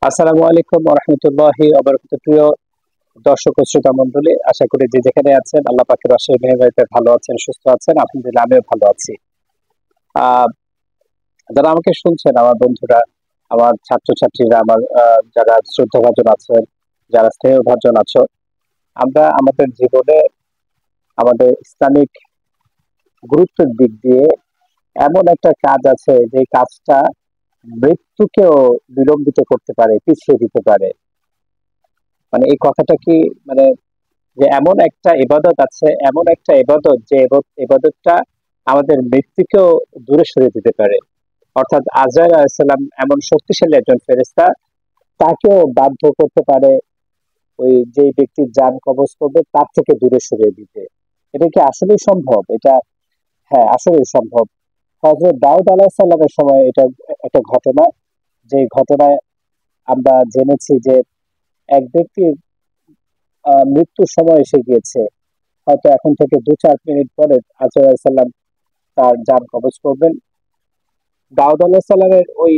আসসালামু আলাইকুম ওয়া রাহমাতুল্লাহি ওয়া বারাকাতুহু। প্রিয় দর্শক ও শ্রোতা মণ্ডলী, আশা করি যে যেখানে আছেন আল্লাহ পাকের অশেষ মেহেরবানিতে ভালো আছেন, সুস্থ আছেন। আলহামদুলিল্লাহ আমিও ভালো আছি। আহ যারা আমাকে শুনছেন, আমার বন্ধুরা, আমার ছাত্রছাত্রীরা, আমার যারা শ্রদ্ধাভাজন আছেন, যারা স্নেহভাজন আছো, আমরা আমাদের জীবনে আমাদের ইসলামিক গুরুত্বের দিক দিয়ে এমন একটা কাজ আছে যে কাজটা মৃত্যুকেও বিলম্বিত করতে পারে, পিছিয়ে দিতে পারে। মানে এই কথাটা কি, মানে যে এমন একটা ইবাদত আছে, এমন একটা ইবাদত যে ইবাদতটা আমাদের মৃত্যুকেও দূরে সরিয়ে দিতে পারে। অর্থাৎ আজরাইল আলাইহিস সালাম এমন শক্তিশালী একজন ফেরেশতা, তাকেও বাধ্য করতে পারে ওই যে ব্যক্তির জান কবজ করবে তার থেকে দূরে সরিয়ে দিতে। এটা কি আসলেই সম্ভব? এটা হ্যাঁ, আসলেই সম্ভব। হযরত দাউদ আলাইহিস সালামের সময় এটা একটা ঘটনা, যে ঘটনায় আমরা জেনেছি যে এক ব্যক্তির মৃত্যুর সময় এসে গিয়েছে। হয়তো এখন থেকে ২-৪ মিনিট পরে আজরাইল আলাইহিস সালাম তার জান কবজ করবেন। দাউদ আলাইহিস সালামের ওই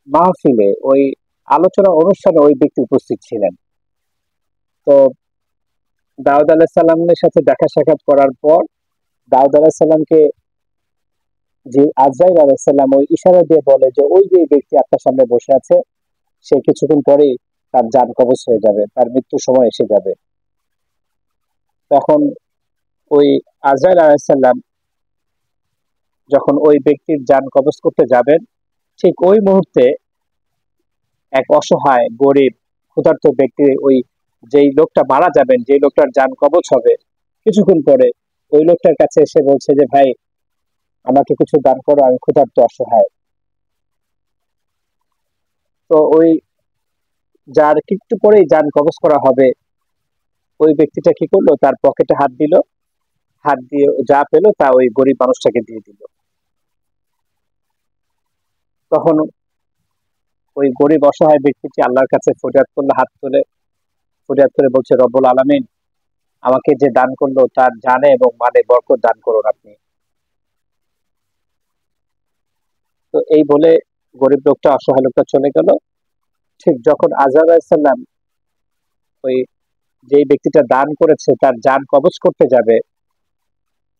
মাহফিলে, ওই আলোচনা অনুষ্ঠানে ওই ব্যক্তি উপস্থিত ছিলেন। তো দাউদ আলাইহিস সালামের সাথে দেখা সাক্ষাৎ করার পর দাউদ আলাইহিস সালামকে যে আজরাইল আলাইহিস সালাম ওই ইশারা দিয়ে বলে যে ওই যে ব্যক্তি আপনার সামনে বসে আছে, সে কিছুক্ষণ পরেই তার জান কবজ হয়ে যাবে, তার মৃত্যুর সময় এসে যাবে। তখন ওই আজরাইল আলাইহিস সালাম যখন ওই ব্যক্তির জান কবজ করতে যাবেন, ঠিক ওই মুহূর্তে এক অসহায় গরিব ক্ষুধার্ত ব্যক্তি, ওই যেই লোকটা মারা যাবেন, যেই লোকটার জান কবজ হবে কিছুক্ষণ পরে, ওই লোকটার কাছে এসে বলছে যে ভাই, আমাকে কিছু দান করো, আমি ক্ষুধার্ত অসহায়। তো ওই যার একটু পরেই জান কবজ করা হবে, ওই ব্যক্তিটা কি করলো, তার পকেটে হাত দিল, হাত দিয়ে যা পেলো তা ওই গরিব মানুষটাকে দিয়ে দিল। তখন ওই গরিব অসহায় ব্যক্তিটি আল্লাহর কাছে ফরিয়াদ করলো, হাত তুলে ফরিয়াদ করে বলছে, রব্বুল আলামিন, আমাকে যে দান করলো তার জানে এবং মানে বরকত দান করুন আপনি। তো এই বলে গরিব লোকটা, অসহায় লোকটা চলে গেল। ঠিক যখন আজরাইল আলাইহিস সালাম ওই যেই ব্যক্তিটা দান করেছে তার জান কবজ করতে যাবে,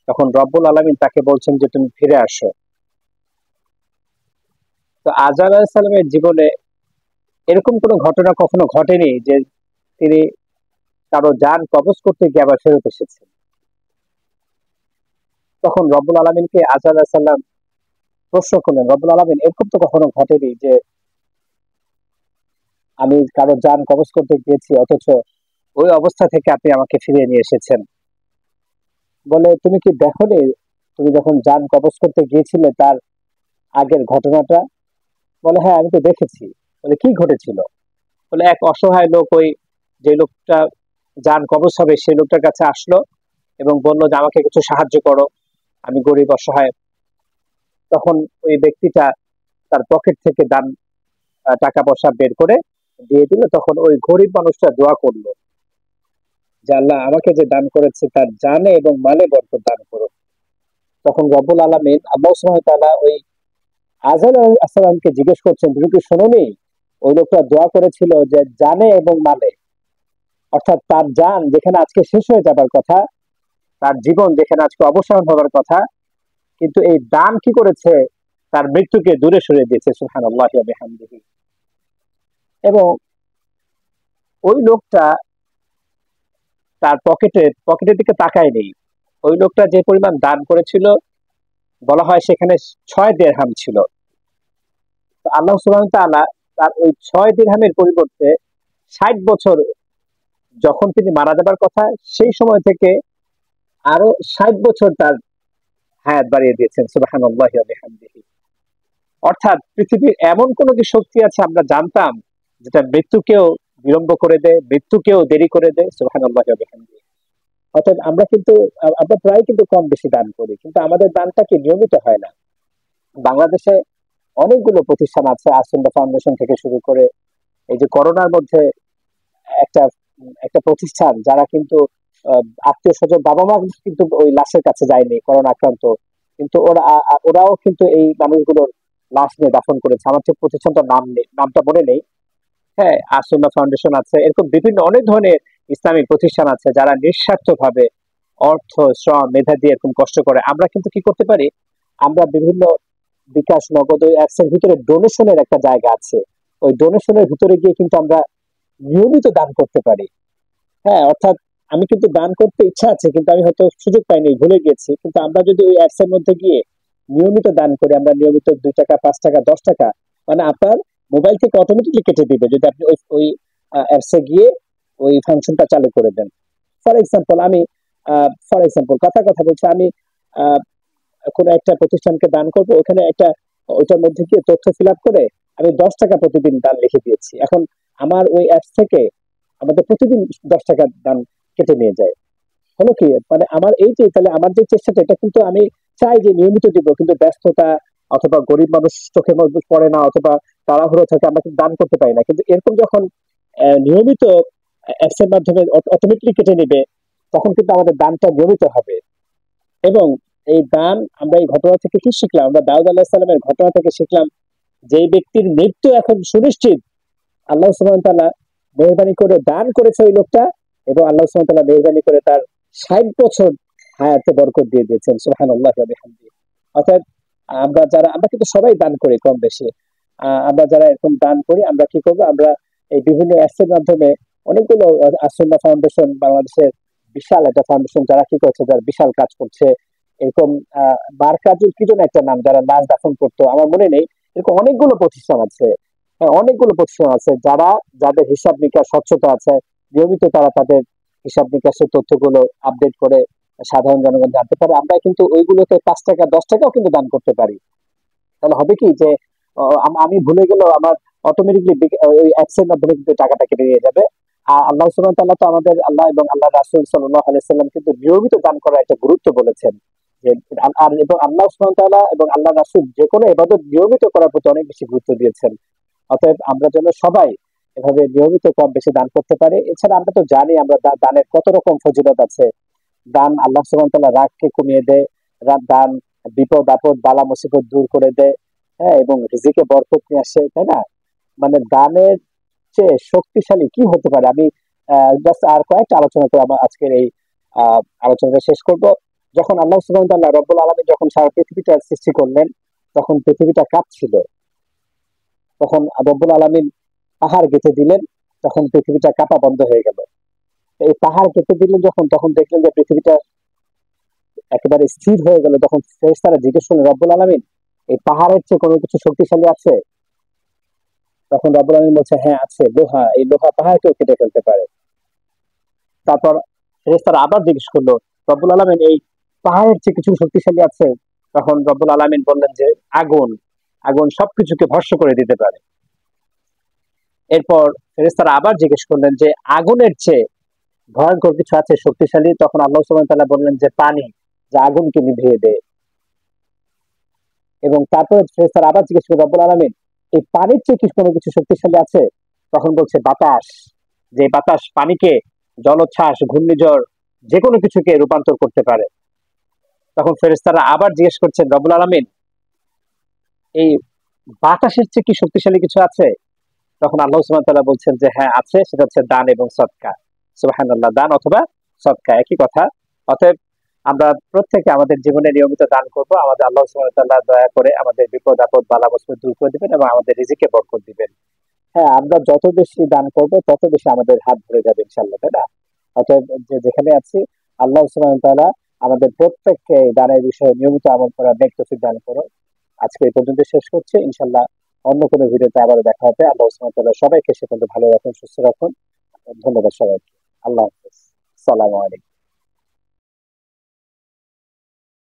তখন রব্বুল আলামিন তাকে বলছেন যে তুমি ফিরে আসো। তো আজরাইল আলাইহিস সালামের জীবনে এরকম কোনো ঘটনা কখনো ঘটেনি যে তিনি কারো জান কবজ করতে গিয়ে আবার ফেরত এসেছেন। তখন রব্বুল আলামিনকে আজরাইল আলাইহিস সালাম প্রশ্ন করলেন, রব্বুল আলামিন, এরকম তো কখনো ঘটেনি যে আমি কারো জান কবজ করতে গিয়েছি অথচ ওই অবস্থা থেকে আপনি আমাকে ফিরিয়ে নিয়ে এসেছেন। বলে, তুমি কি দেখোনি, তুমি যখন জান কবজ করতে গিয়েছিলে তার আগের ঘটনাটা? বলে, হ্যাঁ আমি তো দেখেছি। বলে, কি ঘটেছিল? বলে, এক অসহায় লোক, ওই যে লোকটা জান কবজ হবে সেই লোকটার কাছে আসলো এবং বললো যে আমাকে কিছু সাহায্য করো, আমি গরিব অসহায়। তখন ওই ব্যক্তিটা তার পকেট থেকে দান টাকা পয়সা বের করে দিয়ে দিল। তখন ওই গরিব মানুষটা দোয়া করলো যে আল্লাহ, আমাকে যে দান করেছে তার জানে এবং মালে বরকত দান করো। তখন রব্বুল আলামিন, আল্লাহ সুবহানাহু ওয়া তাআলা, ওই আজরাইল আলাইহিস সালামকে জিজ্ঞেস করছেন, তুমি কি শোনোনি ওই লোকটা দোয়া করেছিল যে জানে এবং মালে? অর্থাৎ তার জান যেখানে আজকে শেষ হয়ে যাবার কথা, তার জীবন যেখানে আজকে অবসান হবার কথা, কিন্তু এই দান কি করেছে, তার মৃত্যুকে দূরে সরিয়ে দিয়েছে। সুবহানাল্লাহি ওয়া বিহামদিহি। এবং ওই লোকটা তার পকেটের দিকে তাকায় নেই। ওই লোকটা যে পরিমাণ দান করেছিল, বলা হয় সেখানে 6 দিরহাম ছিল। তো আল্লাহ সুবহানাহু ওয়া তাআলা তার ওই 6 দিরহামের পরিবর্তে 60 বছর, যখন তিনি মারা যাবার কথা সেই সময় থেকে আরো 60 বছর তার হায়াত বাড়িয়ে দিয়েছেন। সুবহানাল্লাহি ওয়া বিহামদিহি। অর্থাৎ পৃথিবীর এমন কোনো কি শক্তি আছে আমরা জানতাম, যেটা মৃত্যুকেও বিলম্ব করে দেয়, মৃত্যুকেও দেরি করে দেয়? সুবহানাল্লাহি ওয়া বিহামদিহি। অর্থাৎ আমরা প্রায় কিন্তু কম বেশি দান করি, কিন্তু আমাদের দানটা কি নিয়মিত হয় না। বাংলাদেশে অনেকগুলো প্রতিষ্ঠান আছে, আসন্দ ফাউন্ডেশন থেকে শুরু করে, এই যে করোনার মধ্যে একটা একটা প্রতিষ্ঠান, যারা কিন্তু আত্মীয় স্বজন, বাবা মা কিন্তু ওই লাশের কাছে যায়নি করোনা আক্রান্ত, কিন্তু ওরাও কিন্তু এই মানুষগুলোর লাশ নিয়ে দাফন করেছে। আমার ঠিক প্রতিষ্ঠানটার নামটা মনে নেই। হ্যাঁ, আসন্না ফাউন্ডেশন আছে, এরকম বিভিন্ন অনেক ধরনের ইসলামিক প্রতিষ্ঠান আছে যারা নিঃস্বার্থভাবে অর্থ, শ্রম, মেধা দিয়ে এরকম কষ্ট করে। আমরা কিন্তু কি করতে পারি, আমরা বিভিন্ন বিকাশ, নগদ, ওই অ্যাপস এর ভিতরে ডোনেশনের একটা জায়গা আছে। ওই ডোনেশনের ভিতরে গিয়ে কিন্তু আমরা নিয়মিত দান করতে পারি। হ্যাঁ, অর্থাৎ আমি কিন্তু দান করতে ইচ্ছা আছে, কিন্তু আমি হয়তো সুযোগ পাইনি, ভুলে গেছি। কিন্তু আমরা যদি ওই অ্যাপস এর মধ্যে গিয়ে নিয়মিত দান করি, আমরা নিয়মিত 2 টাকা, 5 টাকা, 10 টাকা, মানে আপনার মোবাইল থেকে অটোমেটিকলি কেটে দিবে যদি আপনি ওই ওই অ্যাপসে গিয়ে ওই ফাংশনটা চালু করে দেন। ফর এক্সাম্পল আমি ফর এক্সাম্পল কথা কথা বলছি, আমি আহ, কোনো একটা প্রতিষ্ঠানকে দান করব, ওখানে একটা ওইটার মধ্যে গিয়ে তথ্য ফিল আপ করে আমি 10 টাকা প্রতিদিন দান লিখে দিয়েছি। এখন আমার ওই অ্যাপস থেকে আমাদের প্রতিদিন 10 টাকা দান কেটে নিয়ে যায়। হলো কি, মানে আমার এই যে তাহলে আমার যে চেষ্টাটা, এটা কিন্তু আমি চাই যে নিয়মিত দিব, কিন্তু ব্যস্ততা অথবা গরিব মানুষ চোখে মজবুত পড়ে না, অথবা তাড়াহুড়ো থাকে, আমরা কিন্তু দান করতে পারি না। কিন্তু এরকম যখন নিয়মিত অ্যাপস এর মাধ্যমে অটোমেটিকলি কেটে নেবে, তখন কিন্তু আমাদের দানটা নিয়মিত হবে। এবং এই দান, আমরা এই ঘটনা থেকে কি শিখলাম, আমরা দাউদ আলাহিস সালামের ঘটনা থেকে শিখলাম, যে ব্যক্তির মৃত্যু এখন সুনিশ্চিত, আল্লাহ সুবহানাহু ওয়া তাআলা মেহেরবানি করে দান করেছে ওই লোকটা, এবং আল্লাহ সুবহানাহু ওয়া তাআলা মেহেরবানি করে তার 60 বছর হায়াতে বরকত দিয়ে দিয়েছেন। সুবহানাল্লাহি ওয়া বিহামদিহি। অর্থাৎ আমরা কিন্তু সবাই দান করি কম বেশি। আমরা যারা এরকম দান করি, আমরা কি করব, আমরা এই বিভিন্ন অ্যাপসের মাধ্যমে অনেকগুলো আসন্না ফাউন্ডেশন বাংলাদেশের বিশাল একটা ফাউন্ডেশন, যারা কি করছে, যারা বিশাল কাজ করছে। এরকম মার্কাজুল কি যেন একটা নাম, যারা লাশ দাফন করতো, আমার মনে নেই। এরকম অনেকগুলো প্রতিষ্ঠান আছে। হ্যাঁ, অনেকগুলো প্রতিষ্ঠান আছে যারা, যাদের হিসাব নিকাশ স্বচ্ছতা আছে, নিয়মিত তারা তাদের হিসাব নিকাশের তথ্যগুলো আপডেট করে সাধারণ জনগণ জানতে পারে। আমরা কিন্তু ওইগুলোতে 5 টাকা, 10 টাকাও কিন্তু দান করতে পারি। তাহলে হবে কি যে আমি ভুলে গেলেও আমার অটোমেটিকলি ওই অ্যাপস এর মাধ্যমে কিন্তু টাকাটা কেটে নিয়ে যাবে। আর আল্লাহ সুবহানাহু ওয়া তাআলা তো আমাদের, আল্লাহ এবং আল্লাহ রাসূল সাল্লাল্লাহু আলাইহি সাল্লাম কিন্তু নিয়মিত দান করার একটা গুরুত্ব বলেছেন। যে আর এবং আল্লাহ সুবহানাহু ওয়া তাআলা এবং আল্লাহ রাসূল যে কোনো ইবাদত নিয়মিত করার প্রতি অনেক বেশি গুরুত্ব দিয়েছেন। অতএব আমরা যেন সবাই এভাবে নিয়মিত কম বেশি দান করতে পারি। এছাড়া আমরা তো জানি আমরা দানের কত রকম ফজিলত আছে। দান আল্লাহ সুবহানাহু ওয়া তাআলা রাগকে কমিয়ে দেয়। দান বিপদ আপদ বালা মুসিবত দূর করে দেয়। হ্যাঁ, এবং রিজিকে বরকত নিয়ে আসে, তাই না? মানে দানের চেয়ে শক্তিশালী কি হতে পারে? আমি জাস্ট আর কয়েকটা আলোচনা করে আমার আজকের এই আলোচনাটা শেষ করব। যখন আল্লাহ সুবহানাহু ওয়া তাআলা রব্বুল আলামিন যখন সারা পৃথিবীটা সৃষ্টি করলেন, তখন পৃথিবীটা কাঁপছিল। তখন রব্বুল আলামিন পাহাড় গেঁথে দিলেন, তখন পৃথিবীটা কাঁপা বন্ধ হয়ে গেল। এই পাহাড় কেটে দিলেন যখন, তখন দেখলেন যে পৃথিবীটা একেবারে স্থির হয়ে গেল। তখন ফেরেশতারা জিজ্ঞেস করলেন, রব্বুল আলামিন, এই পাহাড়ের চেয়ে কোনো কিছু শক্তিশালী আছে? তখন রব্বুল আলামিন বলছে, হ্যাঁ আছে, লোহা। এই লোহা পাহাড়কেও কেটে ফেলতে পারে। তারপর ফেরেশতারা আবার জিজ্ঞেস করলো, রব্বুল আলামিন, এই পাহাড়ের চেয়ে কিছু শক্তিশালী আছে? তখন রব্বুল আলামিন বললেন যে আগুন। আগুন সবকিছুকে ভস্ম করে দিতে পারে। এরপর ফেরেশতারা আবার জিজ্ঞেস করলেন যে আগুনের চেয়ে ভয়ঙ্কর কিছু আছে শক্তিশালী? তখন আল্লাহ সুবহানাহু ওয়া তাআলা বললেন যে পানি, যা আগুনকে নিভিয়ে দেয়। এবং তারপরে ফেরেশতারা আবার জিজ্ঞেস করলেন, রব্বুল আলামিন, এই পানির চেয়ে কি কোনো কিছু শক্তিশালী আছে? তখন বলছে বাতাস, যে বাতাস পানিকে জলোচ্ছ্বাস, ঘূর্ণিঝড়, যে কোনো কিছুকে রূপান্তর করতে পারে। তখন ফেরেশতারা আবার জিজ্ঞেস করছেন, রব্বুল আলামিন, এই বাতাসের চেয়ে কি শক্তিশালী কিছু আছে? তখন আল্লাহ সুবহানাহু ওয়া তাআলা বলছেন যে হ্যাঁ আছে, সেটা হচ্ছে দান এবং সদকা। সুবহানাল্লাহ, দান অথবা সদকা একই কথা। অতএব আমরা প্রত্যেকে আমাদের জীবনে নিয়মিত দান করব। আমাদের আল্লাহ সুবহানাহু ওয়া তাআলা দয়া করে আমাদের বিপদ আপদ বালা মুসিবত দূর করে দিবেন এবং আমাদের রিজিকে বরকত দিবেন। হ্যাঁ, আমরা যত বেশি দান করব তত বেশি আমাদের হাত ভরে যাবে ইনশাআল্লাহ, তাই না? অতএব যে যেখানে আছি, আল্লাহ সুবহানাহু ওয়া তাআলা আমাদের প্রত্যেককে এই দানের বিষয়ে নিয়মিত আমল করার নেক তৌফিক দান করুন। আজকে এই পর্যন্ত শেষ করছি। ইনশাআল্লাহ অন্য কোনো ভিডিওতে আবারও দেখা হবে। আল্লাহ সুবহানাহু ওয়া তাআলা সবাইকে সে পর্যন্ত ভালো রাখুন, সুস্থ রাখুন। ধন্যবাদ সবাইকে। আল্লাহ হাফেজ। আসসালামু আলাইকুম।